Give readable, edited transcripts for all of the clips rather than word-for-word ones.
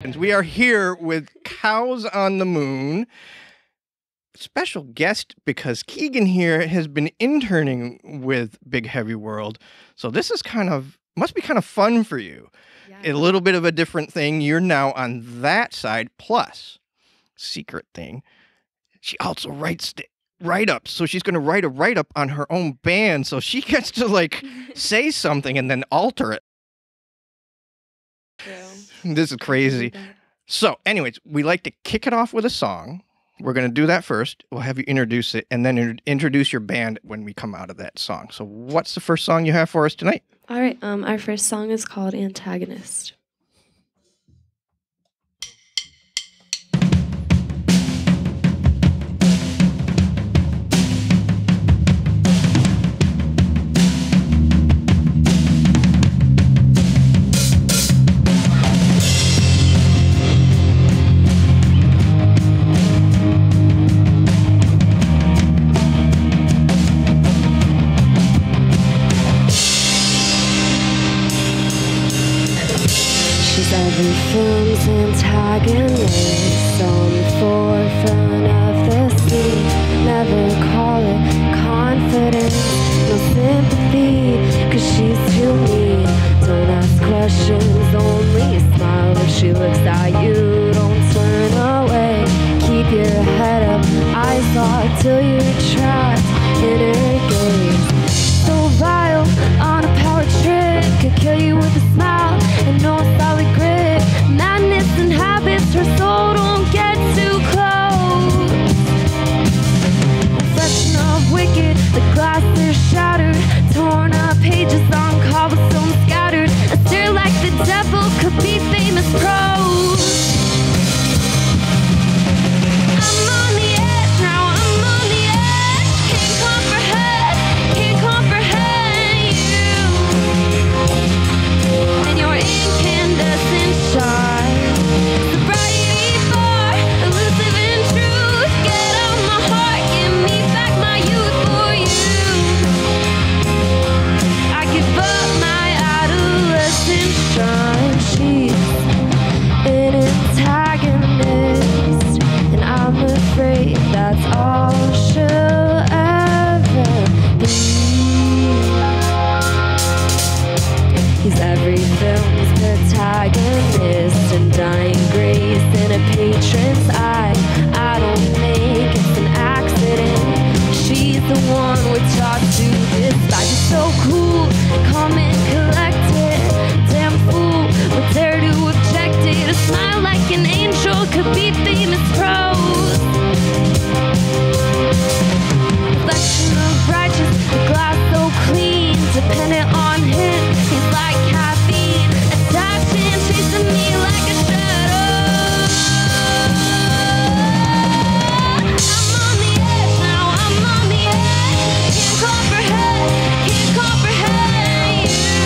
We are here with Cows on the Moon. Special guest because Keegan here has been interning with Big Heavy World. So this is must be kind of fun for you. Yeah. A little bit of a different thing. You're now on that side. Plus, secret thing, she also writes write-ups. So she's going to write a write-up on her own band. So she gets to say something and then alter it. This is crazy. So, anyways, we like to kick it off with a song. We're going to do that first. We'll have you introduce it and then introduce your band when we come out of that song. So, what's the first song you have for us tonight? All right. Our first song is called Antagonist. Every film's antagonist on the forefront of the scene. Never call it confidence, no sympathy, cause she's too mean. Don't ask questions, only smile if she looks at you. Don't turn away, keep your head up, eyes locked till you're trapped in her gaze. So vile, on a power trip, could kill you with a smile and no solid grip. Madness and habits, her soul don't get too close. Reflection of wicked, the glass is shattered, torn up pages on cobblestone scattered. A stare like the devil could be famous prose. I'm on the edge now, I'm on the edge. Can't comprehend you. And your incandescent shine. Sobriety far, elusive in truth. Get out my heart, give me back my youth for you. I give up my adolescent shine. She's an antagonist, and I'm afraid that's all she'll ever be. He's every film's protagonist, and dying grace in a patron's eye. I don't think it's an accident. She's the one we're taught to despise. She's so cool, calm and collected. Damn fool, would dare to object it. A smile like an angel could be famous prose. Reflection of righteous, the glass so clean, dependent on him. He's like caffeine, attaching, chasing me like a shadow. I'm on the edge now, I'm on the edge. Can't comprehend you.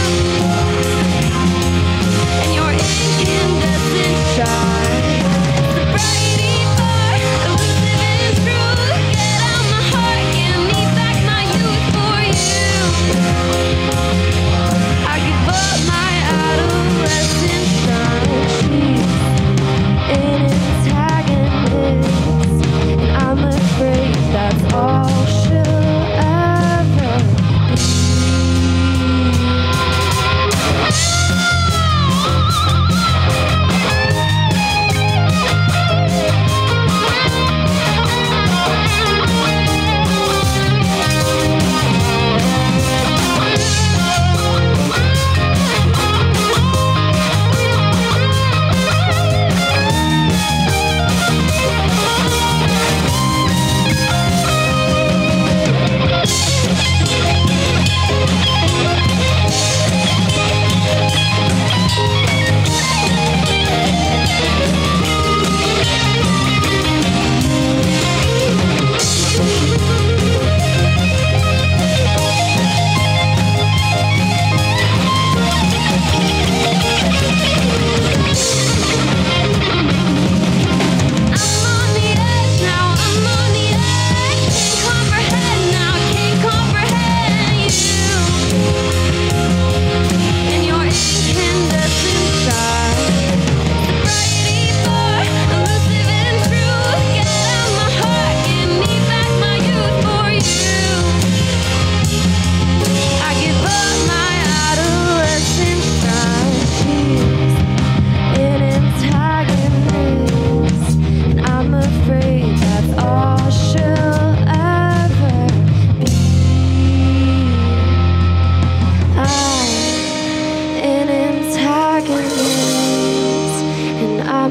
And your incandescent shine. The bright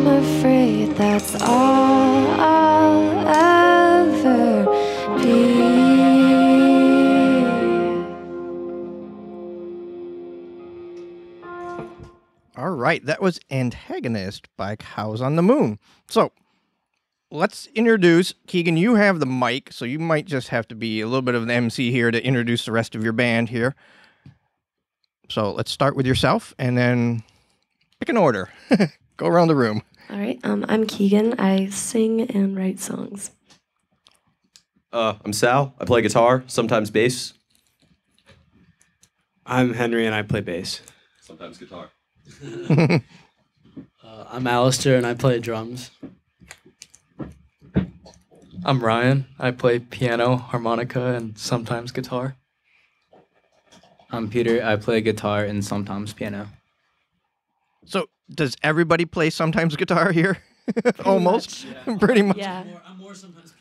I'm afraid that's all I'll ever be. All right, that was Antagonist by Cows on the Moon. So let's introduce, Keegan, you have the mic, so you might just have to be a little bit of an MC here to introduce the rest of your band here. So let's start with yourself and then pick an order. Go around the room. All right. I'm Keegan. I sing and write songs. I'm Sal. I play guitar, sometimes bass. I'm Henry, and I play bass. Sometimes guitar. I'm Alistair, and I play drums. I'm Ryan. I play piano, harmonica, and sometimes guitar. I'm Peter. I play guitar and sometimes piano. So does everybody play sometimes guitar here? Almost. Much. Pretty much. Yeah. I'm more sometimes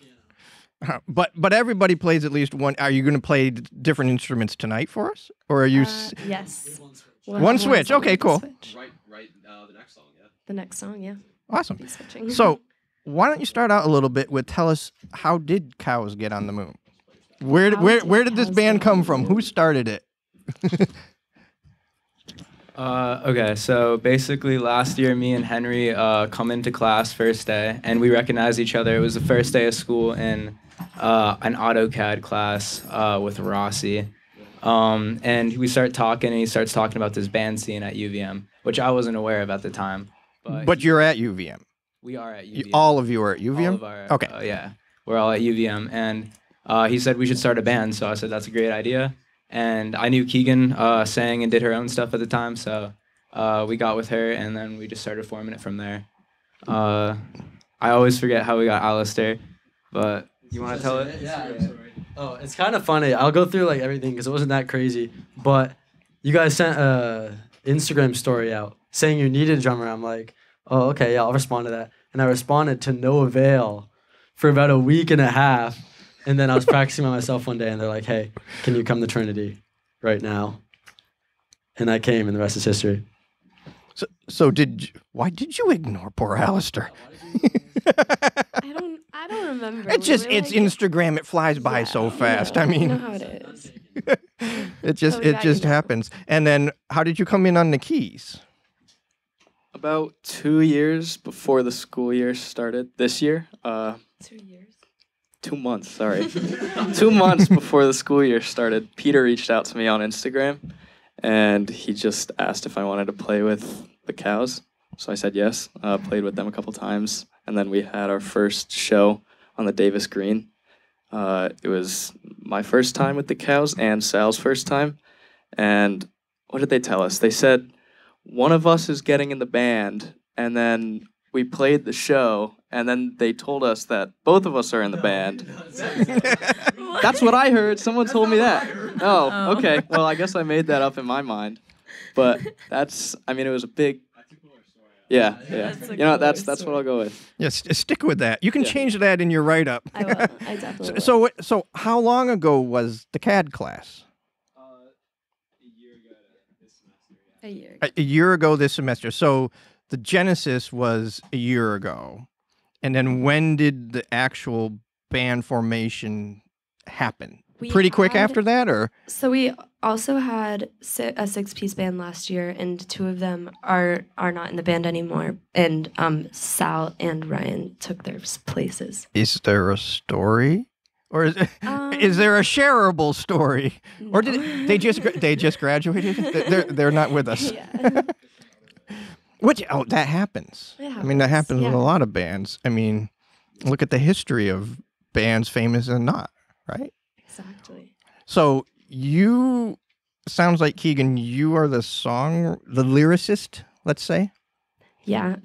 piano. But everybody plays at least one. Are you going to play different instruments tonight for us? Or are you... Yes. One switch. Okay, cool. Right, the next song, yeah. The next song, yeah. Awesome. Be switching. So why don't you start out a little bit with tell us, how did Cows get on the moon? Where did this Cows band get come on the from? moon? Who started it? Okay, so basically last year, me and Henry come into class first day, and we recognized each other. It was the first day of school in an AutoCAD class with Rossi. And we start talking, and he starts talking about this band scene at UVM, which I wasn't aware of at the time. But you're at UVM. We are at UVM. All of you are at UVM? All of our, okay. Yeah, we're all at UVM. And he said we should start a band, so I said that's a great idea. And I knew Keegan sang and did her own stuff at the time, so we got with her, and then we just started forming it from there. I always forget how we got Alistair, but you want to tell it? Yeah. Oh, it's kind of funny. I'll go through like everything because it wasn't that crazy. But you guys sent a Instagram story out saying you needed a drummer. I'm like, oh, okay, yeah, I'll respond to that. And I responded to no avail for about a week and a half. And then I was practicing by myself one day, and they're like, hey, can you come to Trinity right now? And I came, and the rest is history. So why did you ignore poor Alistair? I don't remember. It's Instagram. It flies by so fast. I mean, you know how it is. it just So we got happens. And then, how did you come in on the keys? About 2 years before the school year started this year. 2 years. 2 months, sorry. 2 months before the school year started, Peter reached out to me on Instagram, and he just asked if I wanted to play with the Cows. So I said yes, played with them a couple times, and then we had our first show on the Davis Green. It was my first time with the Cows and Sal's first time, and what did they tell us? They said one of us is getting in the band, and then we played the show, and then they told us that both of us are in the band. That's what I heard. Someone told me that. Oh, okay. Well, I guess I made that up in my mind. But it was a big... Yeah. That's You know, that's what I'll go with. Yes, stick with that. You can change that in your write-up. I will. I definitely will. So how long ago was the CAD class? A year ago. A year ago this semester. So the genesis was a year ago. And then when did the actual band formation happen? Pretty quick after that, or? So we also had a 6-piece band last year, and 2 of them are not in the band anymore. And Sal and Ryan took their places. Is there a story? Or is there a shareable story? No. Or did they just graduated? They're not with us. Yeah. That happens. I mean, that happens with a lot of bands. I mean, look at the history of bands, famous and not, right? Exactly. So sounds like Keegan, you are the lyricist, let's say. Yeah.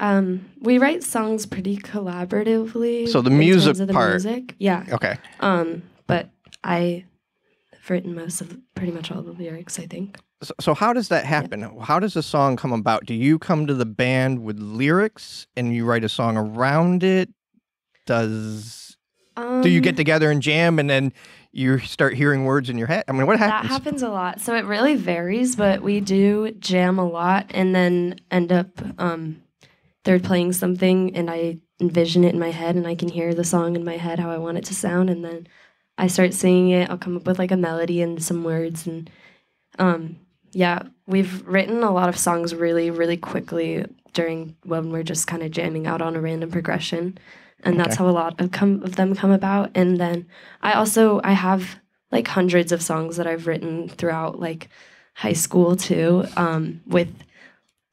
We write songs pretty collaboratively. So the in music terms of the part. Music. Yeah. Okay. But I have written pretty much all the lyrics, I think. So how does that happen? Yeah. How does a song come about? Do you come to the band with lyrics and you write a song around it? Do you get together and jam and then you start hearing words in your head? I mean, what happens? That happens a lot. So it really varies, but we do jam a lot and then end up they're playing something and I envision it in my head and I can hear the song in my head how I want it to sound, and then I start singing it. I'll come up with like a melody and some words, and yeah, we've written a lot of songs really, really quickly during when we're just kind of jamming out on a random progression, and that's how a lot of them come about. And then I have like hundreds of songs that I've written throughout like high school too,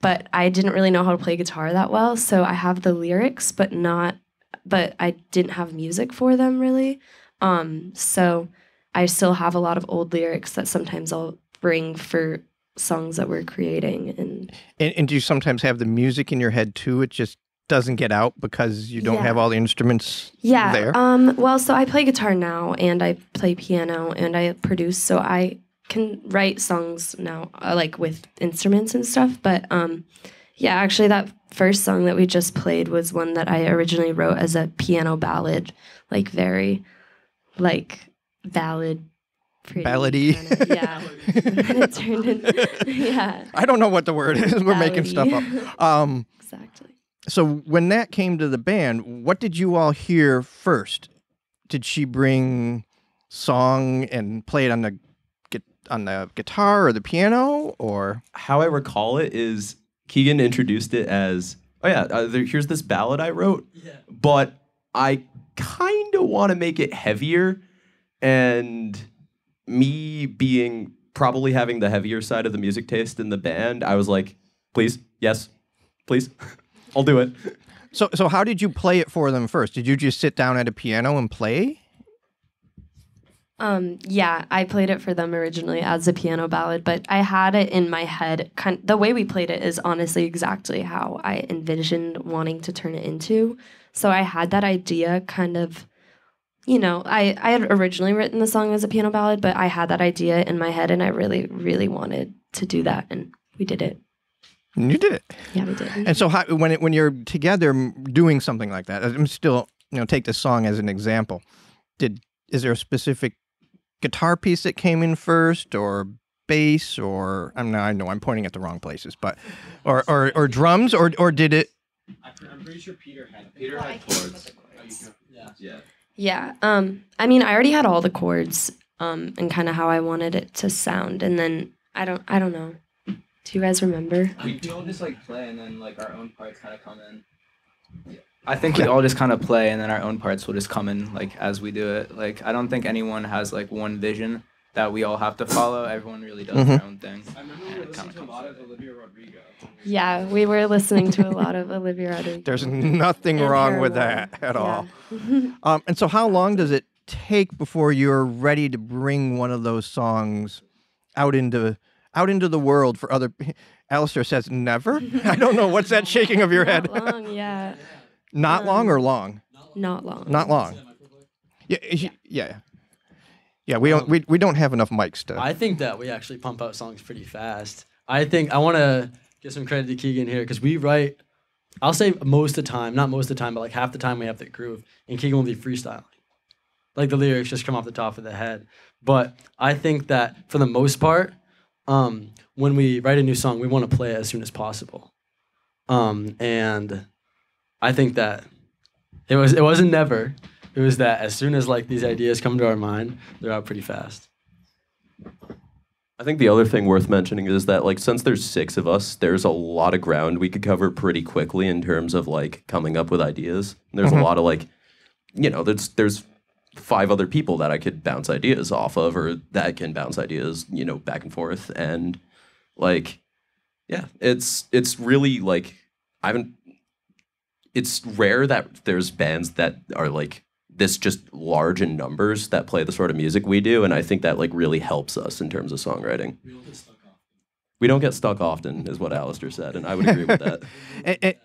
but I didn't really know how to play guitar that well, so I have the lyrics, but I didn't have music for them really. So I still have a lot of old lyrics that sometimes I'll bring for songs that we're creating. And do you sometimes have the music in your head too? It just doesn't get out because you don't have all the instruments there? Well, so I play guitar now, and I play piano, and I produce, so I can write songs now, like with instruments and stuff. But yeah, actually that first song that we just played was one that I originally wrote as a piano ballad, like very like ballad. Ballady. Kinda, yeah. And then it turned into, yeah. I don't know what the word is. We're making stuff up. Exactly. So when that came to the band, what did you all hear first? Did she bring song and play it on the guitar or the piano, or? How I recall it is Keegan introduced it as, here's this ballad I wrote, but I kind of want to make it heavier, and me being probably having the heavier side of the music taste in the band, I was like, please, yes, please, I'll do it. So how did you play it for them first? Did you just sit down at a piano and play? Yeah, I played it for them originally as a piano ballad, but I had it in my head. The way we played it is honestly exactly how I envisioned wanting to turn it into. So I had that idea kind of, I had originally written the song as a piano ballad, but I had that idea in my head, and I really, really wanted to do that, and we did it. And you did it. Yeah, we did. And so when you're together doing something like that, I'm still, take this song as an example. Is there a specific guitar piece that came in first, or bass, or I know I'm pointing at the wrong places, but or drums, or did it? I'm pretty sure Peter had chords. Yeah. I mean, I already had all the chords, and kind of how I wanted it to sound, and then I don't know. Do you guys remember? We all just like play, and then like our own parts kind of come in. I think we all just kind of play, and then our own parts will just come in like as we do it. Like I don't think anyone has like one vision that we all have to follow. Everyone really does their own thing. I remember we were listening to a lot of Olivia Rodrigo. Yeah, we were listening to a lot of Olivia Rodrigo. There's nothing wrong with that at all. And so how long does it take before you're ready to bring one of those songs out into the world for other? Alistair says never. I don't know. What's that shaking of your head? Not long, yeah. Not long or long? Not long. Not long. Yeah. Yeah, we don't have enough mics to. I think that we actually pump out songs pretty fast. I want to give some credit to Keegan here, because we write, I'll say most of the time, not most of the time, but like half the time we have the groove, and Keegan will be freestyling. Like the lyrics just come off the top of the head. But I think that for the most part, when we write a new song, we want to play it as soon as possible. And I think that it wasn't never. It was that as soon as like these ideas come to our mind, they're out pretty fast. I think the other thing worth mentioning is that like since there's 6 of us, there's a lot of ground we could cover pretty quickly in terms of like coming up with ideas. There's a lot of like, there's 5 other people that I could bounce ideas off of, or that can bounce ideas, back and forth. And like, yeah, it's really like it's rare that there's bands that are like this just large in numbers that play the sort of music we do, and I think that like really helps us in terms of songwriting. We don't get stuck often, is what Alistair said, and I would agree with that.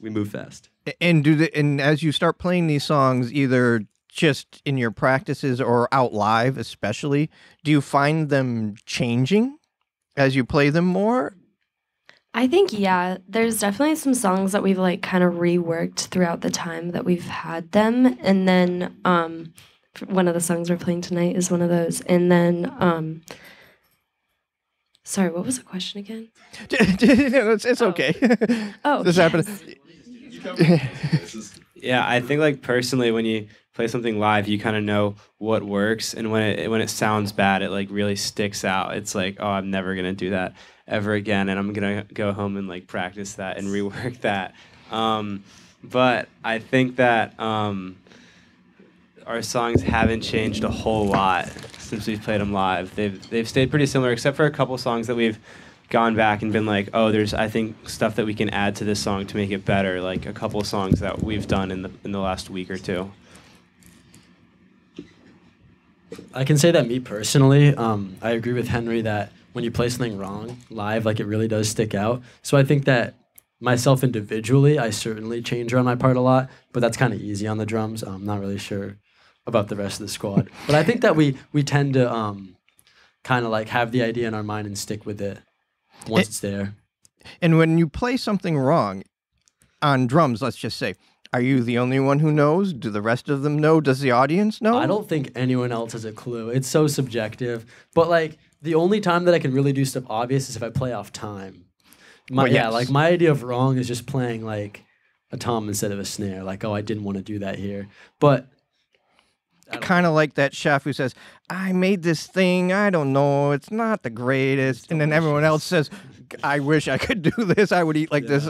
We move fast. And as you start playing these songs, either just in your practices or out live especially, do you find them changing as you play them more? I think, yeah, there's definitely some songs that we've like kind of reworked throughout the time that we've had them. And then one of the songs we're playing tonight is one of those. And then, sorry, what was the question again? It's okay. Oh, this yes. happened. Yeah, I think like personally, when you play something live, you kind of know what works, and when it sounds bad, it like really sticks out. It's like, oh, I'm never gonna do that ever again, and I'm gonna go home and like practice that and rework that. But I think that our songs haven't changed a whole lot since we've played them live. They've stayed pretty similar, except for a couple songs that we've gone back and been like, oh, there's I think stuff that we can add to this song to make it better. Like a couple songs that we've done in the last week or two. I can say that me personally, I agree with Henry that when you play something wrong live, like it really does stick out. So I think that myself individually, I certainly change around my part a lot, but that's kind of easy on the drums. I'm not really sure about the rest of the squad. But I think that we tend to kind of like have the idea in our mind and stick with it once it's there. And when you play something wrong on drums, let's just say, are you the only one who knows? Do the rest of them know? Does the audience know? I don't think anyone else has a clue. It's so subjective. But like the only time that I can really do stuff obvious is if I play off time. Yeah, like my idea of wrong is just playing like a tom instead of a snare. Like, oh, I didn't want to do that here. But kind of like that chef who says, I made this thing, I don't know, it's not the greatest. And then everyone else says, I wish I could do this. I would eat like this,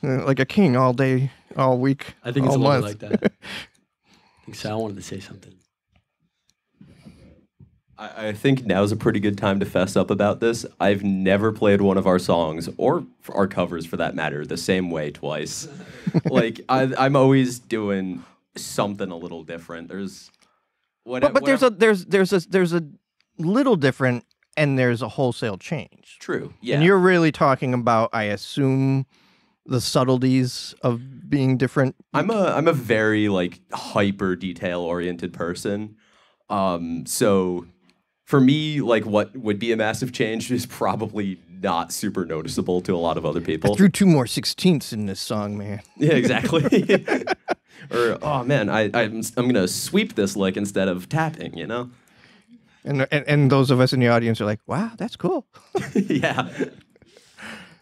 like a king all day, all week, I think it's all a little month. like that. I think Sal wanted to say something. I think now's a pretty good time to fess up about this. I've never played one of our songs, or our covers for that matter, the same way twice. Like, I'm always doing something a little different. There's... But there's a little different, and there's a wholesale change. True. Yeah. And you're really talking about, I assume, the subtleties of being different. I'm a very like hyper detail oriented person. So for me, like what would be a massive change is probably not super noticeable to a lot of other people. I threw 2 more 16ths in this song, man. Yeah, exactly. Or, oh man, I'm gonna sweep this lick instead of tapping, you know? And those of us in the audience are like, wow, that's cool. Yeah.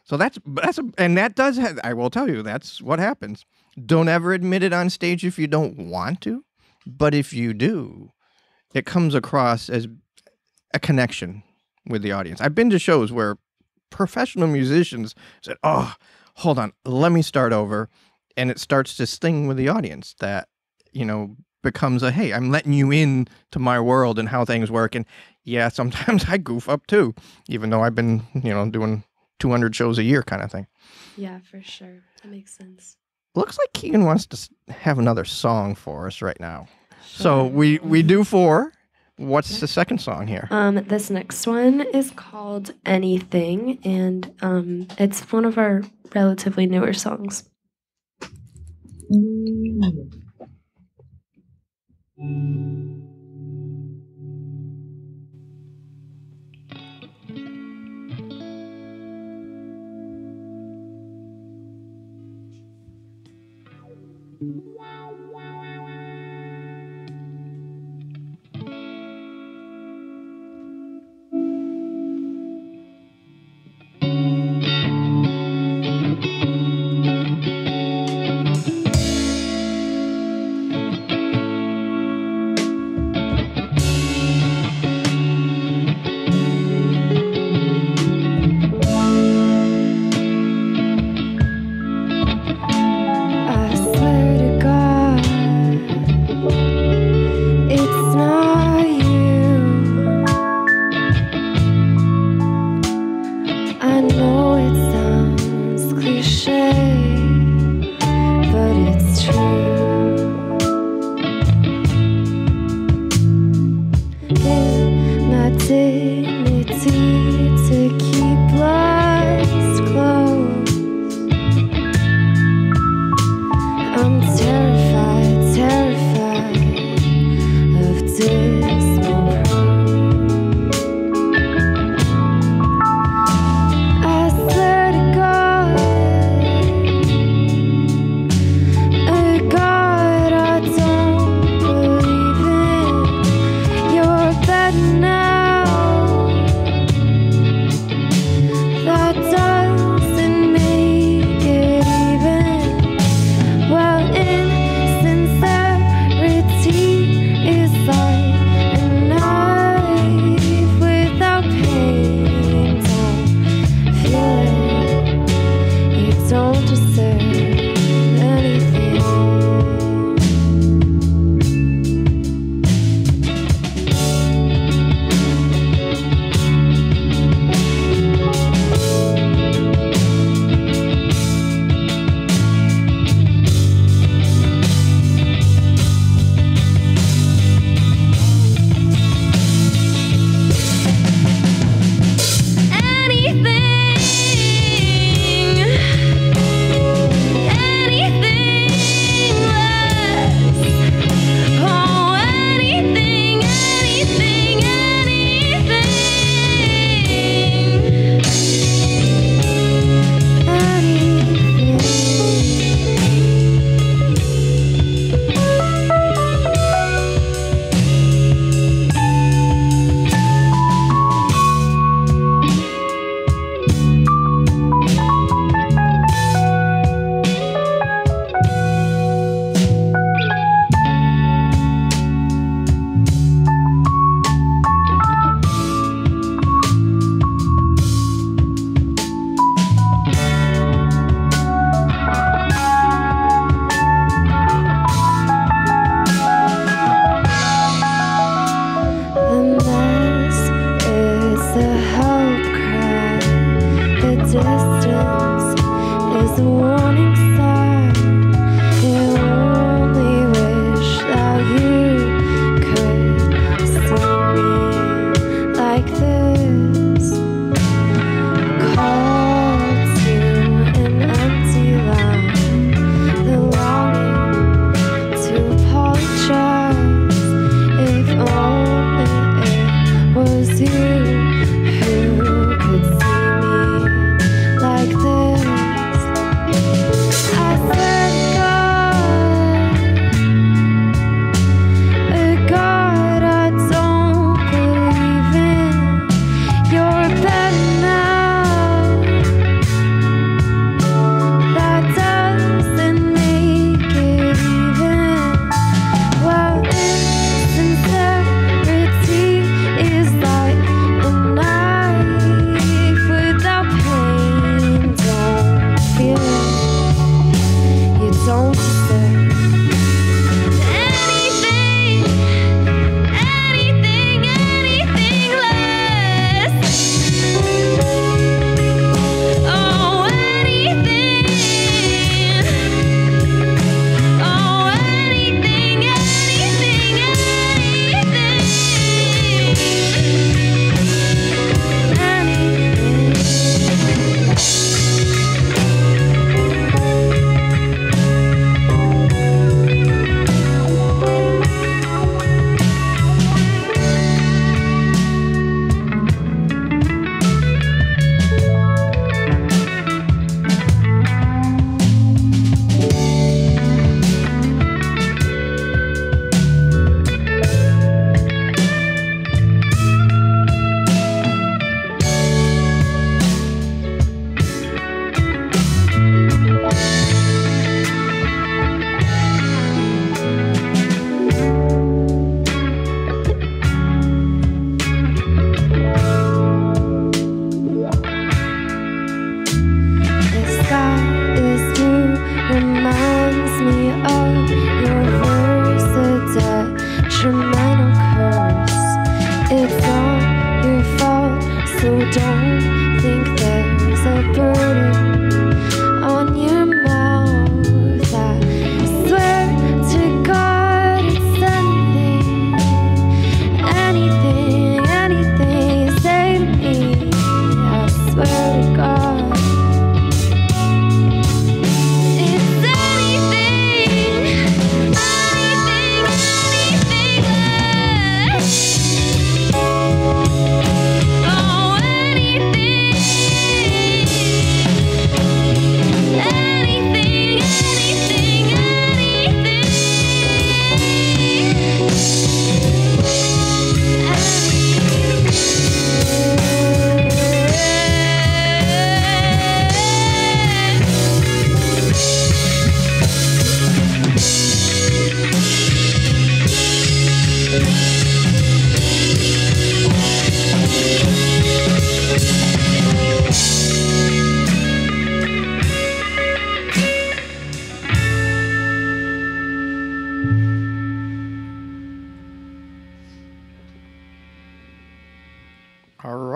So I will tell you, that's what happens. Don't ever admit it on stage if you don't want to, but if you do, it comes across as a connection with the audience. I've been to shows where professional musicians said, oh, hold on, let me start over. And it starts to sting with the audience that, becomes a, hey, I'm letting you in to my world and how things work. And yeah, sometimes I goof up too, even though I've been, doing 200 shows a year kind of thing. Yeah, for sure. That makes sense. Looks like Keegan wants to have another song for us right now. Sure. So we do 4. What's the second song here? This next one is called Anything, and it's one of our relatively newer songs. I swear to God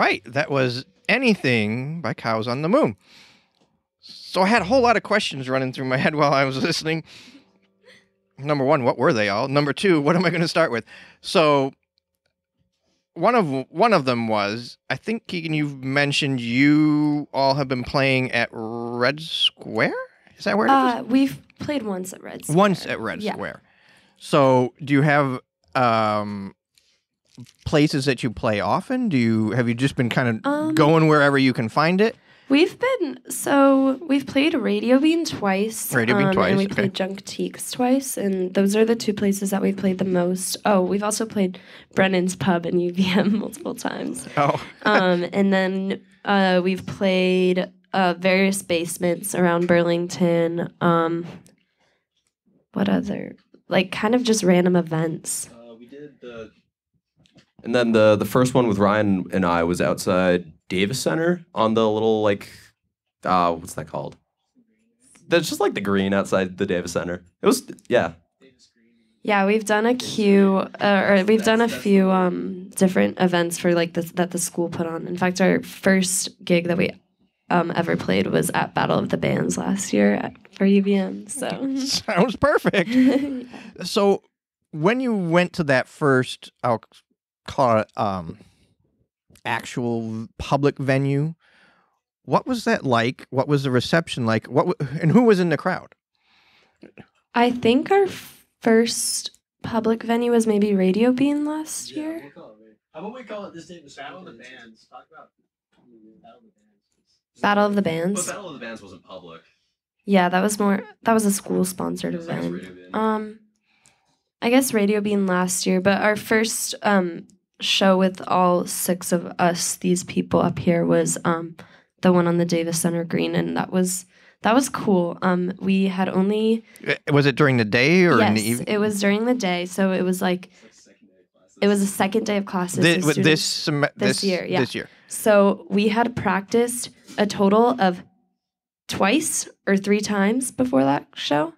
right. That was Anything by Cows on the Moon. So I had a whole lot of questions running through my head while I was listening. Number one, what were they all? Number two, what am I going to start with? So one of them was, I think, Keegan, you've mentioned you all have been playing at Red Square? Is that where it is? We've played once at Red Square. Once at Red Square. So do you have places that you play often? Have you just been kind of going wherever you can find it? We've played Radio Bean twice. Radio Bean twice, And we okay. played Junk Teaks twice, and those are the two places that we've played the most. Oh, we've also played Brennan's Pub in UVM multiple times. Oh. And then we've played various basements around Burlington. What other? Like, kind of just random events. We did and then the first one with Ryan and I was outside Davis Center on the little, like, what's that called? That's just like the green outside the Davis Center. It was, yeah. Yeah, we've done a few different events for like that the school put on. In fact, our first gig that we ever played was at Battle of the Bands last year for UVM. So sounds perfect. So when you went to that first, I'll call it actual public venue, what was that like? What was the reception like? And who was in the crowd? I think our first public venue was maybe Radio Bean last year. How about we call it this day the Battle of the Bands? Talk about Battle of the Bands. But Battle of the Bands wasn't public. Yeah, that was a school sponsored event. I guess Radio Bean last year, but our first show with all 6 of us, these people up here, was the one on the Davis Center Green, and that was cool. We had only. Was it during the day or in the Yes, evening? it was during the day, so it was like it was the second day of classes. This year, yeah. This year. So we had practiced a total of twice or 3 times before that show.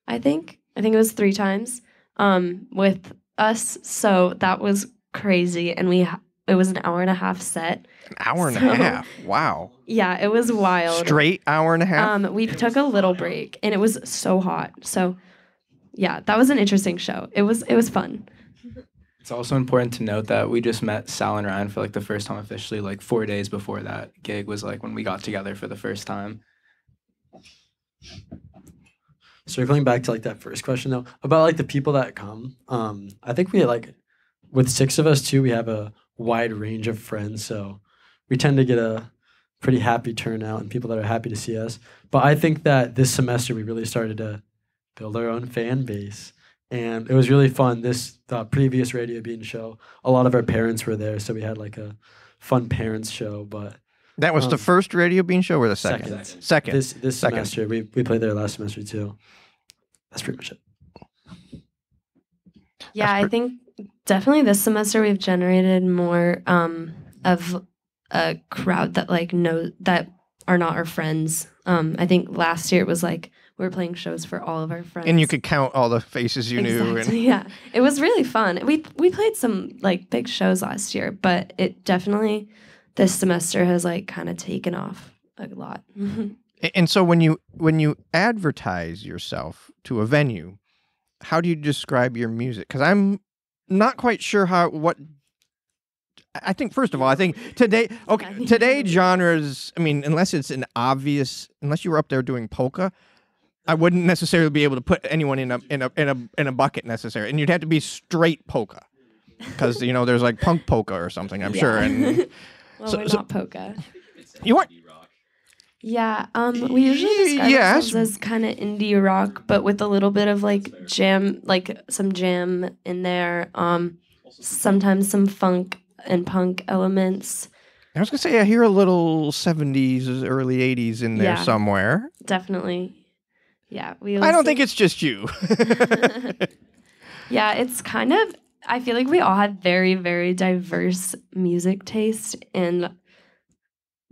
I think it was 3 times with us. So that was crazy, and it was an hour and a half set. An hour and a half. Wow. Yeah, it was wild. Straight hour and a half. We took a little break, and it was so hot. So yeah, that was an interesting show. It was fun. It's also important to note that we just met Sal and Ryan for like the first time officially, like 4 days before that gig was like when we got together for the first time. Circling back to like that first question though, about like the people that come, I think we like with 6 of us too, we have a wide range of friends, so we tend to get a pretty happy turnout and people that are happy to see us. But I think that this semester we really started to build our own fan base, and it was really fun. The previous Radio Bean show, a lot of our parents were there, so we had like a fun parents show. But that was the first Radio Bean show or the second? Second. This Second. semester we played there last semester too. That's pretty much it. Yeah, I think definitely this semester we've generated more of a crowd that like that are not our friends. I think last year it was like we were playing shows for all of our friends, And you could count all the faces you knew. And Yeah, it was really fun. We played some like big shows last year, but it definitely this semester has like kind of taken off a lot. And so when you advertise yourself to a venue, how do you describe your music? Because I'm not quite sure what. I think first of all, I think today genres. I mean, unless you were up there doing polka, I wouldn't necessarily be able to put anyone in a bucket necessarily, and you'd have to be straight polka, because there's like punk polka or something. I'm sure. And Well, we're not polka. you weren't. Yeah, we usually describe Yes. ourselves as kind of indie rock, but with a little bit of like jam, like some jam in there. Sometimes some funk and punk elements. I was gonna say I hear a little 70s, early 80s in there Yeah. somewhere. Definitely. Yeah, I don't think it's just you. Yeah, it's kind of. I feel like we all had very, very diverse music taste, and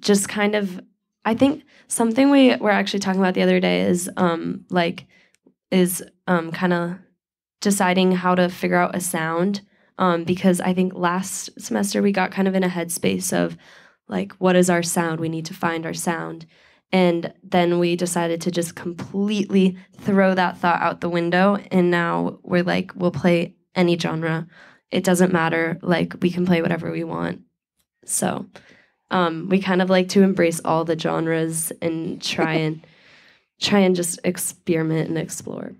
just kind of. I think something we were actually talking about the other day is kind of deciding how to figure out a sound. because I think last semester we got kind of in a headspace of like, what is our sound? We need to find our sound. And then we decided to just completely throw that thought out the window. And now we're like, we'll play any genre. It doesn't matter. Like, we can play whatever we want. So we kind of like to embrace all the genres and try and just experiment and explore.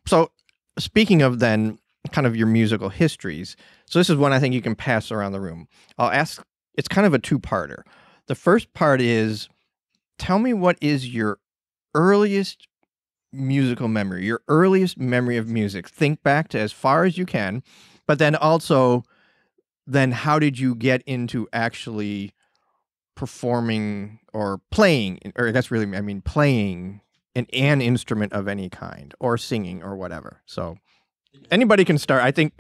So speaking of then kind of your musical histories, so this is one I think you can pass around the room. I'll ask, it's kind of a two-parter. The first part is, tell me what is your earliest musical memory, your earliest memory of music. Think back to as far as you can, but then also, then how did you get into actually performing or playing, or I guess really, I mean, playing an instrument of any kind, or singing or whatever. So anybody can start, I think.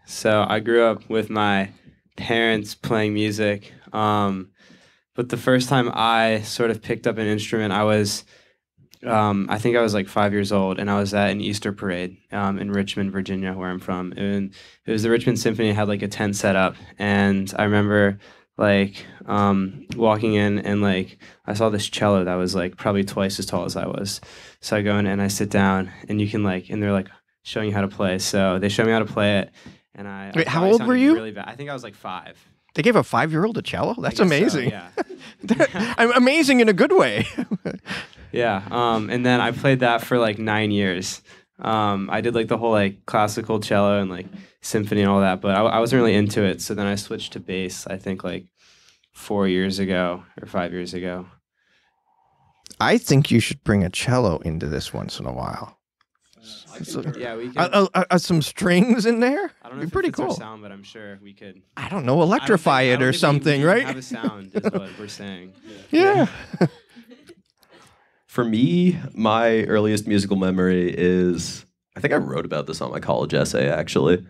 So I grew up with my parents playing music, but the first time I sort of picked up an instrument, I think I was like 5 years old, and I was at an Easter parade in Richmond, Virginia, where I'm from. And it was the Richmond Symphony. It had like a tent set up, and I remember like walking in, and like I saw this cello that was like probably twice as tall as I was. So I go in and I sit down, and you can like, and they're like showing you how to play. So they showed me how to play it, and Wait, how old were you? Really bad. I think I was like 5. They gave a 5-year-old a cello? That's amazing. So, yeah. Amazing in a good way. Yeah. And then I played that for like 9 years. I did like the whole like classical cello and like symphony and all that, but I wasn't really into it. So then I switched to bass, I think like 4 years ago or 5 years ago. I think you should bring a cello into this once in a while. Yeah, we can. Some strings in there? I don't know Be if pretty it fits our cool. sound, but I'm sure we could. I don't know, electrify it or something, we right? Have a sound is what we're saying. Yeah. For me, my earliest musical memory is, I think I wrote about this on my college essay actually,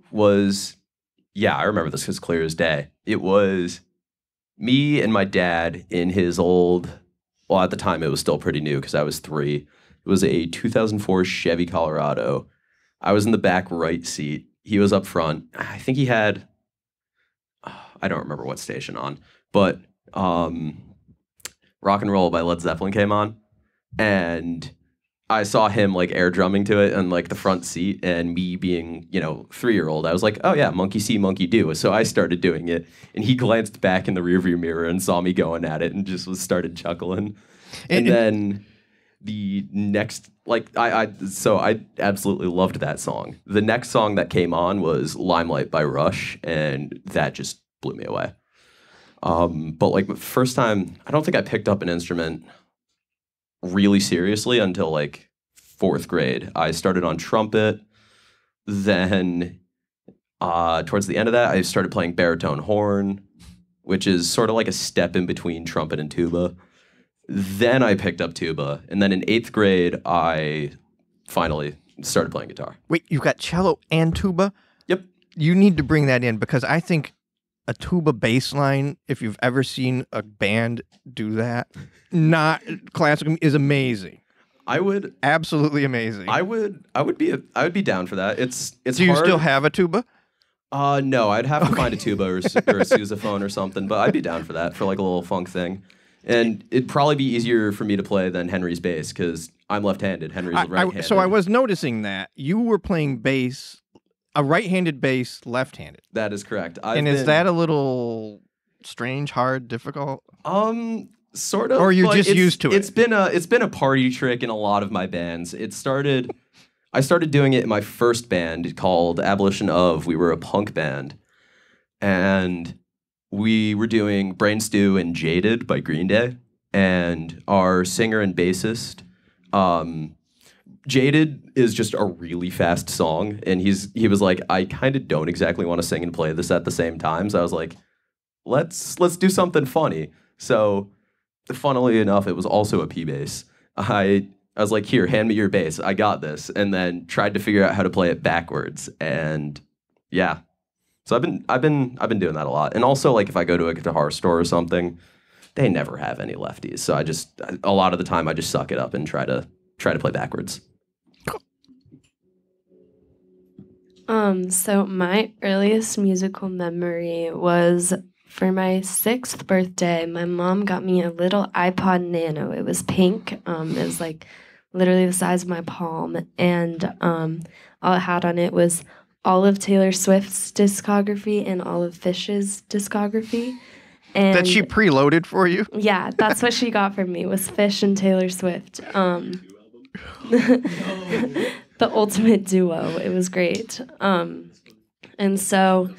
was, yeah, I remember this as clear as day. It was me and my dad in his old, well, at the time it was still pretty new because I was 3. It was a 2004 Chevy Colorado. I was in the back right seat. He was up front. I think he had, I don't remember what station on, but Rock and Roll by Led Zeppelin came on, and I saw him like air drumming to it in like the front seat, and me being, 3-year-old, I was like, oh yeah, monkey see, monkey do. So I started doing it, and he glanced back in the rearview mirror and saw me going at it and just started chuckling. And then the next, so I absolutely loved that song. The next song that came on was Limelight by Rush, and that just blew me away. But like the first time, I don't think I picked up an instrument really seriously until like 4th grade. I started on trumpet. Then towards the end of that, I started playing baritone horn, which is sort of like a step in between trumpet and tuba. Then I picked up tuba. And then in 8th grade, I finally started playing guitar. Wait, you've got cello and tuba? Yep. You need to bring that in, because I think a tuba bass line, if you've ever seen a band do that, not classical, is amazing. I would absolutely amazing. I would be down for that. It's Do you hard. still have a tuba? No, I'd have to find a tuba or a sousaphone or something, but I'd be down for that, for like a little funk thing. And it'd probably be easier for me to play than Henry's bass, because I'm left-handed. Henry's right-handed. So I was noticing that you were playing bass, a right-handed bass, left-handed. That is correct. Is that a little strange, hard, difficult? Sort of. Or you're just used to it? It's been a party trick in a lot of my bands. I started doing it in my first band called Abolition Of. We were a punk band, and we were doing Brain Stew and Jaded by Green Day, and our singer and bassist, Jaded is just a really fast song, and he was like, I kind of don't exactly want to sing and play this at the same time, so I was like, let's do something funny. So, funnily enough, it was also a P bass. I was like, here, hand me your bass, I got this, and then tried to figure out how to play it backwards, and yeah. So I've been doing that a lot. And also, like, if I go to a guitar store or something, they never have any lefties. So a lot of the time I just suck it up and try to play backwards. So my earliest musical memory was for my 6th birthday. My mom got me a little iPod Nano. It was pink. It was like literally the size of my palm, and all it had on it was all of Taylor Swift's discography and all of Fish's discography. And That she preloaded for you? yeah, that's what she got from me was Fish and Taylor Swift. The ultimate duo. It was great. And so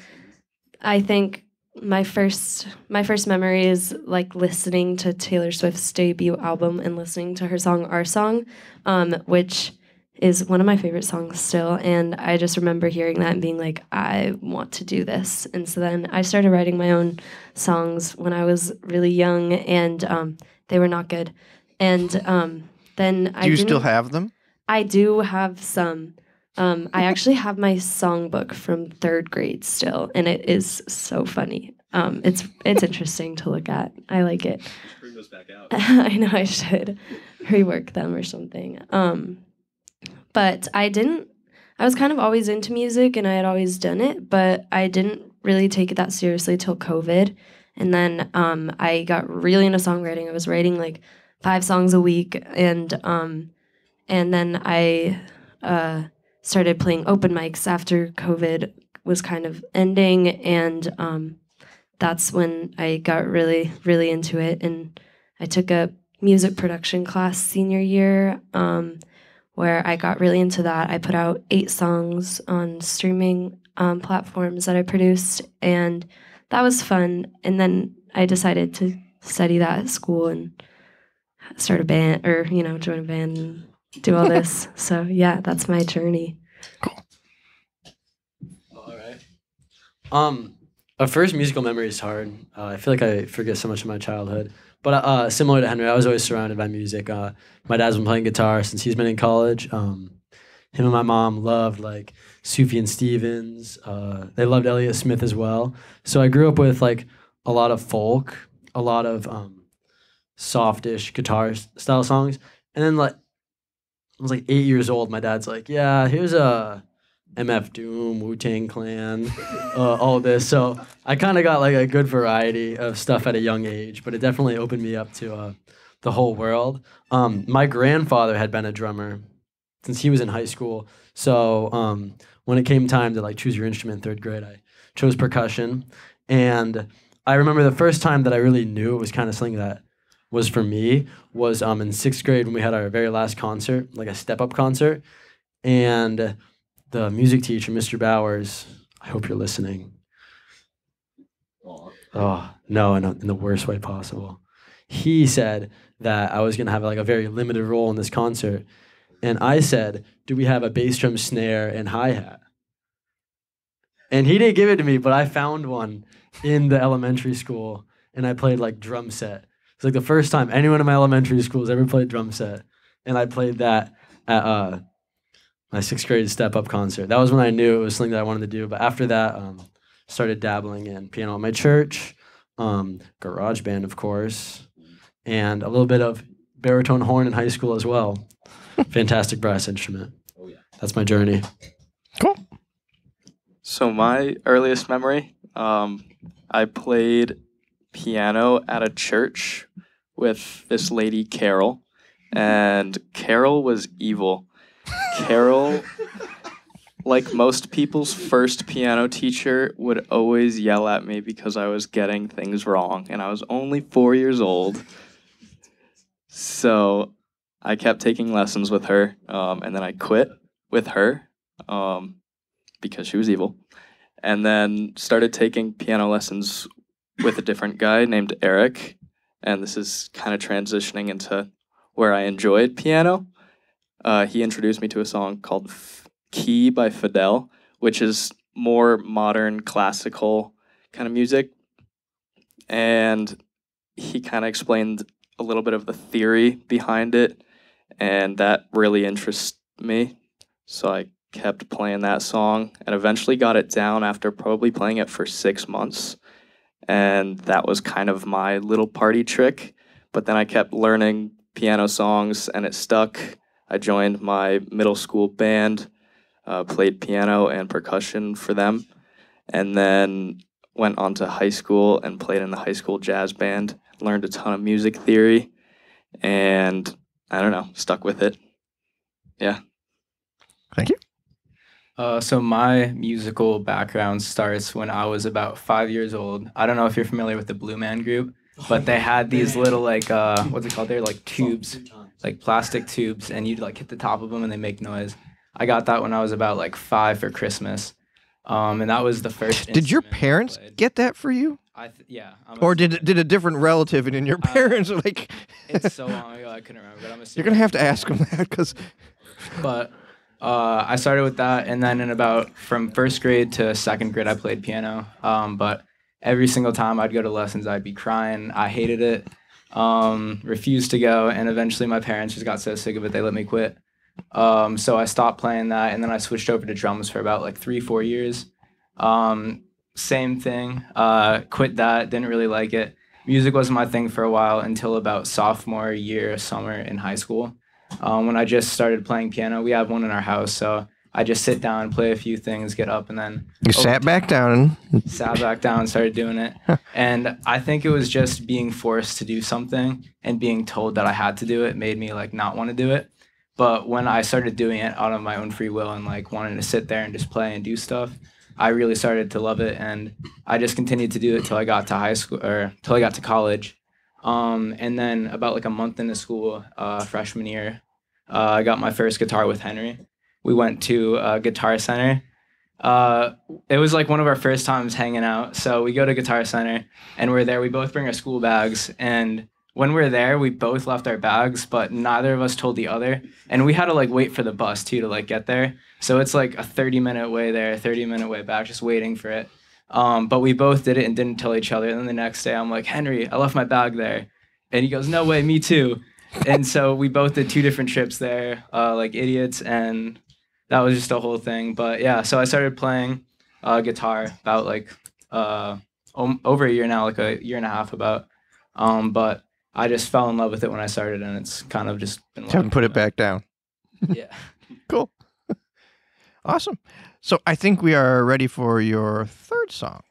I think my first memory is like listening to Taylor Swift's debut album and listening to her song Our Song, which is one of my favorite songs still. And I just remember hearing that and being like, I want to do this. And so then I started writing my own songs when I was really young, and they were not good. And then Do you still have them? I do have some. I actually have my songbook from 3rd grade still, and it is so funny. It's interesting to look at. I like it. Bring those back out. I know I should rework them or something. But I didn't. I was kind of always into music, and I had always done it, but I didn't really take it that seriously till COVID. And then I got really into songwriting. I was writing like 5 songs a week, and then I started playing open mics after COVID was kind of ending, and that's when I got really, really into it. And I took a music production class senior year, where I got really into that. I put out 8 songs on streaming platforms that I produced, and that was fun. And then I decided to study that at school and start a band, or join a band and do all this. So yeah, that's my journey. All right. A first musical memory is hard. I feel like I forget so much of my childhood. But similar to Henry, I was always surrounded by music. My dad's been playing guitar since he's been in college. Him and my mom loved like Sufjan Stevens. They loved Elliott Smith as well. So I grew up with like a lot of folk, a lot of softish guitar style songs. And then like I was like 8 years old. My dad's like, yeah, here's a MF Doom, Wu-Tang Clan, all this. So I kind of got like a good variety of stuff at a young age, but it definitely opened me up to the whole world. My grandfather had been a drummer since he was in high school. So when it came time to like choose your instrument in 3rd grade, I chose percussion. And I remember the first time that I really knew it was kind of something that was for me was in 6th grade when we had our very last concert, like a step-up concert. And the music teacher, Mr. Bowers, I hope you're listening. Oh, no, in the worst way possible. He said that I was going to have like a very limited role in this concert. And I said, do we have a bass drum, snare, and hi-hat? And he didn't give it to me, but I found one in the elementary school, and I played like drum set. It's like the first time anyone in my elementary school has ever played drum set. And I played that at my 6th grade step-up concert. That was when I knew it was something that I wanted to do. But after that, started dabbling in piano at my church, garage band, of course, and a little bit of baritone horn in high school as well. Fantastic brass instrument. Oh yeah, that's my journey. Cool. So my earliest memory, I played piano at a church with this lady, Carol, and Carol was evil. Carol, like most people's first piano teacher, would always yell at me because I was getting things wrong, and I was only 4 years old. So I kept taking lessons with her, and then I quit with her because she was evil, and then started taking piano lessons with a different guy named Eric, and this is kind of transitioning into where I enjoyed piano. He introduced me to a song called Key by Fidel, which is more modern classical kind of music. And he kind of explained a little bit of the theory behind it, and that really interests me. So I kept playing that song and eventually got it down after probably playing it for 6 months. And that was kind of my little party trick. But then I kept learning piano songs and it stuck. I joined my middle school band. played piano and percussion for them, and then went on to high school and played in the high school jazz band, learned a ton of music theory, and I don't know, stuck with it. Yeah. Thank you. So my musical background starts when I was about 5 years old. I don't know if you're familiar with the Blue Man Group, but they had these little like what's it called? They're like tubes, like plastic tubes, and you'd like hit the top of them and they make noise. I got that when I was about like 5 for Christmas, and that was the first. Did your instrument I parents played. get that for you? Yeah. Or did a different relative and your parents like? It's so long ago I couldn't remember. But I'm You're gonna have to ask them that because. But I started with that, and then from first grade to second grade, I played piano. But every single time I'd go to lessons, I'd be crying. I hated it, refused to go, and eventually my parents just got so sick of it, they let me quit. So I stopped playing that, and then I switched over to drums for about like 3-4 years. Same thing, quit that, didn't really like it. Music wasn't my thing for a while until about sophomore year, summer in high school. When I just started playing piano, we have one in our house, so I just sit down, play a few things, get up, and then You sat back down. sat back down, started doing it. And I think it was just being forced to do something and being told that I had to do it made me like not want to do it. But when I started doing it out of my own free will and like wanting to sit there and just play and do stuff, I really started to love it, and I just continued to do it till I got to high school or till I got to college. And then about like a month into school, freshman year, I got my first guitar with Henry. We went to Guitar Center. It was like one of our first times hanging out. So we go to Guitar Center and we're there. We both bring our school bags. And when we're there, we both left our bags, but neither of us told the other. And we had to like wait for the bus too to like get there. So it's like a 30-minute way there, 30-minute way back, just waiting for it. But we both did it and didn't tell each other. And then the next day I'm like, Henry, I left my bag there. And he goes, no way, me too. And so we both did 2 different trips there, like idiots. And that was just a whole thing. But yeah, so I started playing guitar about like over a year now, like a year and a half about. But I just fell in love with it when I started, and it's kind of just been. Haven't put it back down. Yeah. Cool. Awesome. So I think we are ready for your third song.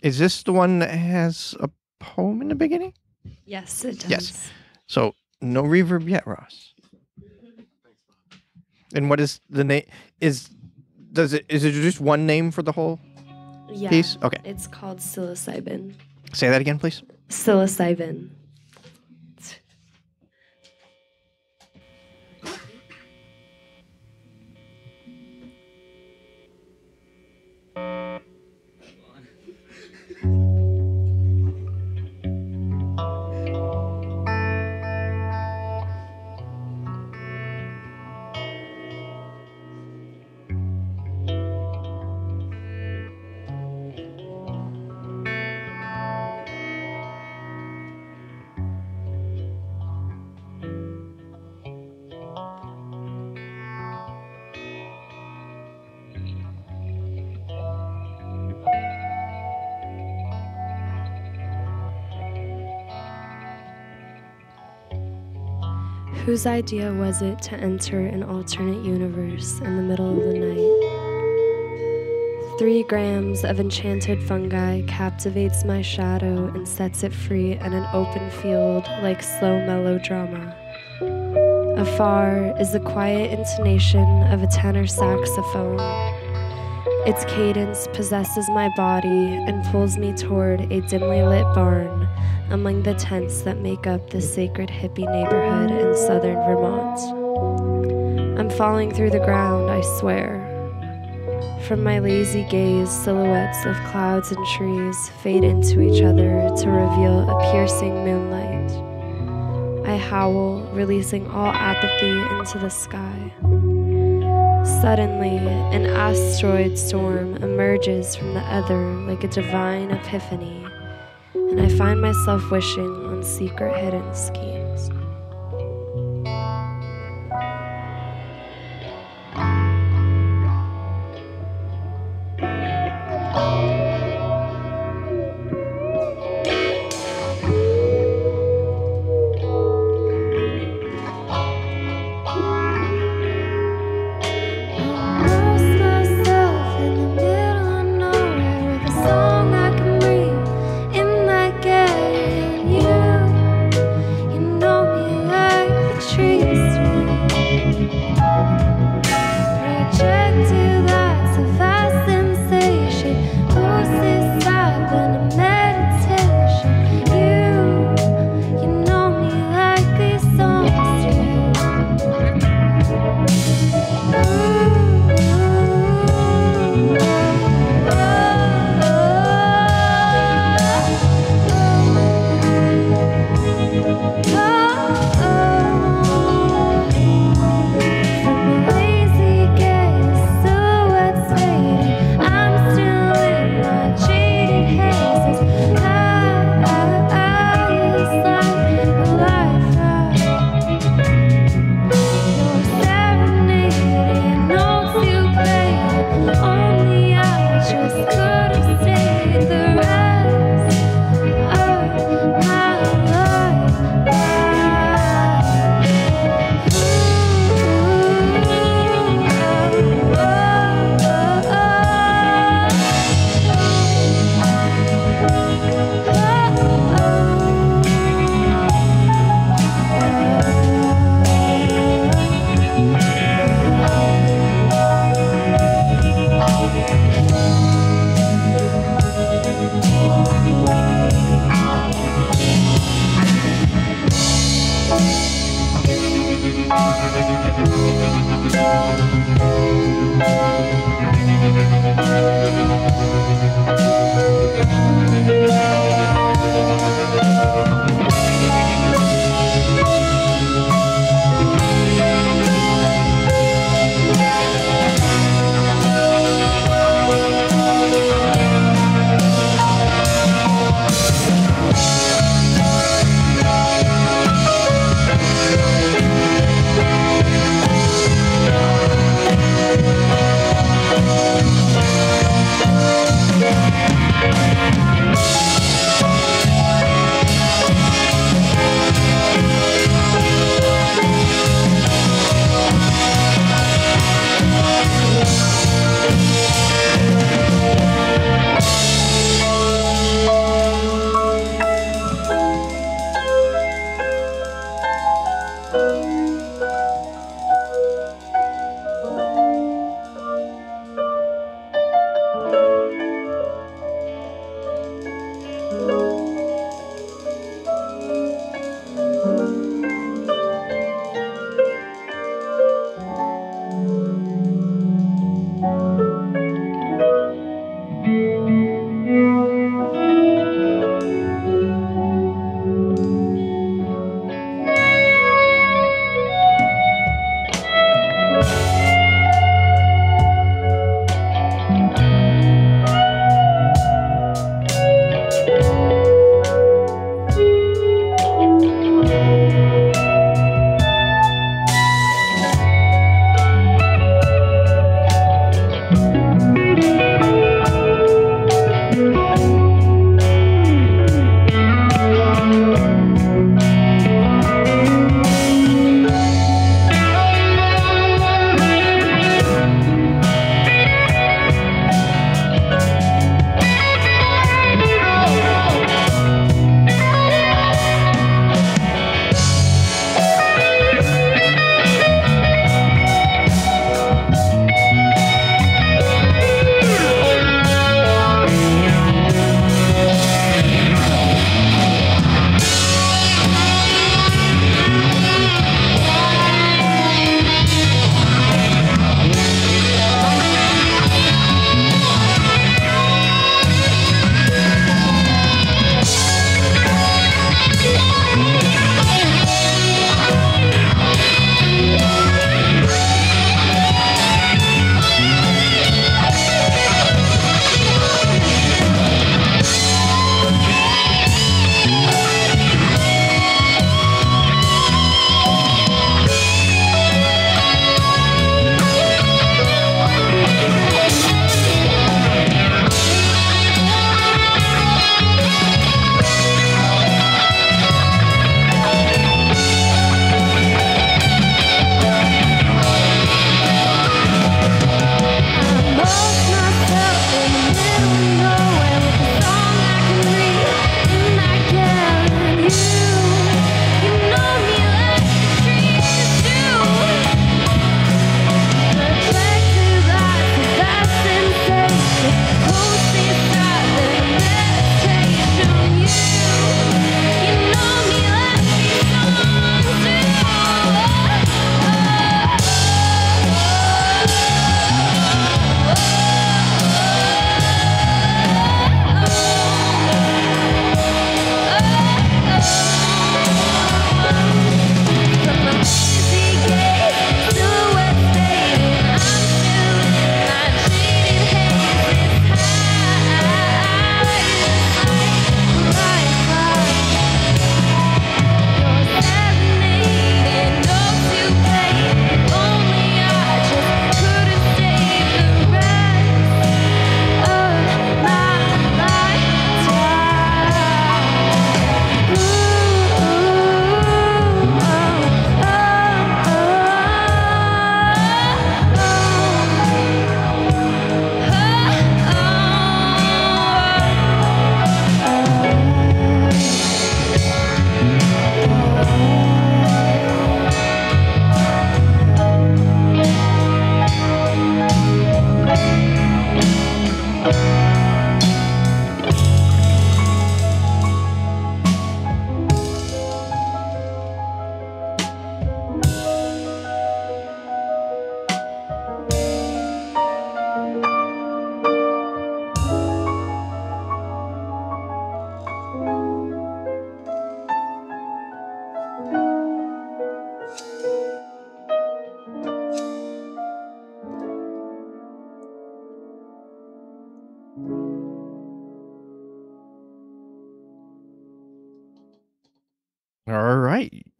Is this the one that has a poem in the beginning? Yes, it does. Yes. So no reverb yet, Ross. And what is the name? Is it just one name for the whole Yeah, piece? Okay. It's called Psilocybin. Say that again, please. Psilocybin. Whose idea was it to enter an alternate universe in the middle of the night? 3 grams of enchanted fungi captivates my shadow and sets it free in an open field like slow melodrama. Afar is the quiet intonation of a tenor saxophone. Its cadence possesses my body and pulls me toward a dimly lit barn among the tents that make up the sacred hippie neighborhood in southern Vermont. I'm falling through the ground, I swear. From my lazy gaze, silhouettes of clouds and trees fade into each other to reveal a piercing moonlight. I howl, releasing all apathy into the sky. Suddenly, an asteroid storm emerges from the other like a divine epiphany, and I find myself wishing on secret hidden schemes. Lost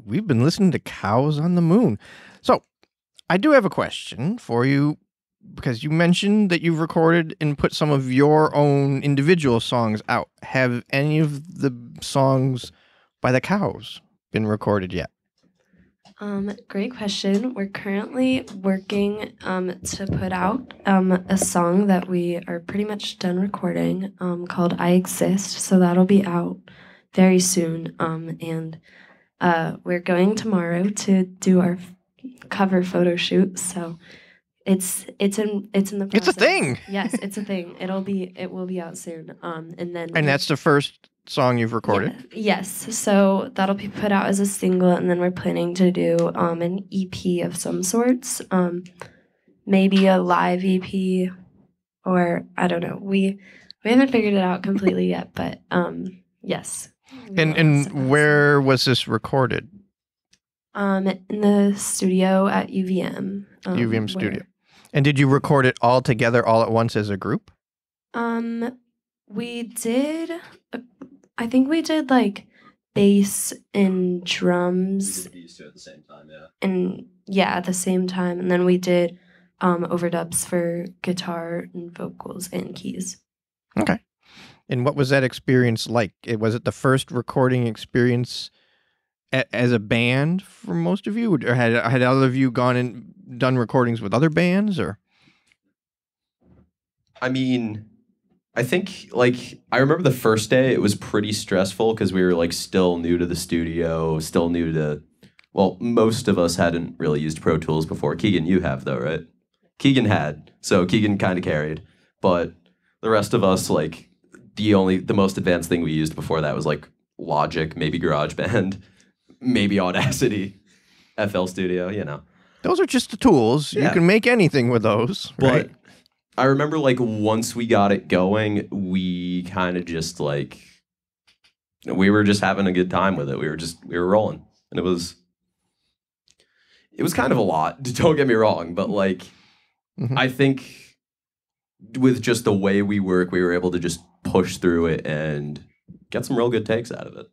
we've been listening to Cows on the Moon. So I do have a question for you, because you mentioned that you've recorded and put some of your own individual songs out. Have any of the songs by the Cows been recorded yet? Great question. We're currently working to put out a song that we are pretty much done recording called I Exist. So that'll be out very soon. And we're going tomorrow to do our cover photo shoot. So it's in the process. It's a thing. Yes, it's a thing. It will be out soon. And that's the first song you've recorded? Yeah, yes. So that'll be put out as a single, and then we're planning to do an EP of some sorts. Maybe a live EP, or I don't know. We haven't figured it out completely yet, but yes. And where was this recorded? In the studio at UVM. UVM studio. And did you record it all together all at once as a group? We did. I think we did like bass and drums. We did these two at the same time, yeah. And yeah, at the same time, and then we did overdubs for guitar and vocals and keys. Okay. And what was that experience like? Was it the first recording experience as a band for most of you, or had other of you gone and done recordings with other bands, or? I mean, I think, like, I remember the first day, it was pretty stressful because we were, like, still new to the studio, still new to, well, most of us hadn't really used Pro Tools before. Keegan, you have, though, right? Keegan had, so Keegan kind of carried. But the rest of us, like, the most advanced thing we used before that was, like, Logic, maybe GarageBand, maybe Audacity, FL Studio, you know. Those are just the tools. Yeah. You can make anything with those, right? But I remember, like, once we got it going, we kind of just, like, we were just having a good time with it. We were rolling. And it was kind of a lot, don't get me wrong. But, like, I think with just the way we work, we were able to just push through it and get some real good takes out of it.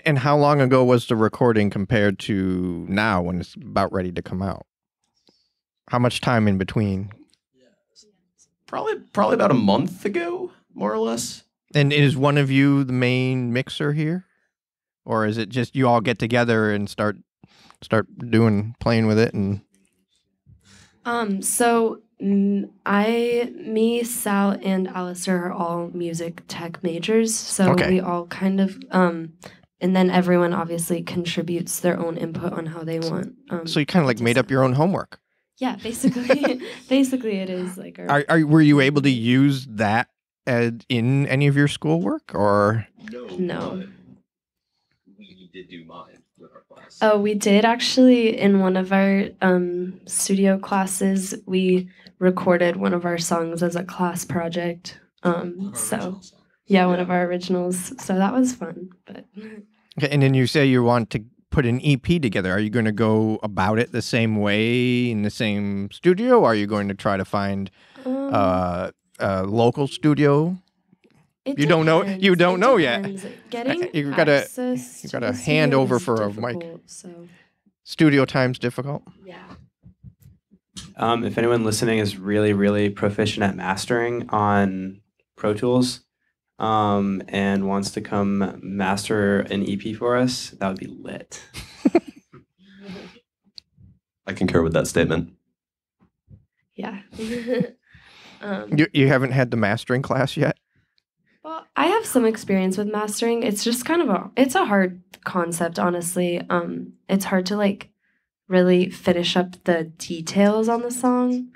And how long ago was the recording compared to now when it's about ready to come out? How much time in between? Probably about a month ago, more or less. And is one of you the main mixer here? Or is it just you all get together and start playing with it? And So me, Sal, and Alistair are all music tech majors. So Okay. we all kind of and then everyone obviously contributes their own input on how they want. so you kind of like made up your own homework. Yeah, basically, basically it is like our. Were you able to use that in any of your schoolwork, or? No. We did do mine with our class. Oh, we did actually in one of our studio classes. We recorded one of our songs as a class project. So yeah, one of our originals. So that was fun. But Okay, and then you say you want to put an EP together. Are you going to go about it the same way in the same studio? Or are you going to try to find a local studio? You don't know. You don't know yet. Getting You've got a access you've got to a the hand studio over is for a mic. difficult, So Studio time's difficult. yeah. If anyone listening is really, really proficient at mastering on Pro Tools and wants to come master an EP for us, that would be lit. I concur with that statement. Yeah. You haven't had the mastering class yet? Well, I have some experience with mastering. It's just kind of it's a hard concept, honestly. It's hard to like really finish up the details on the song.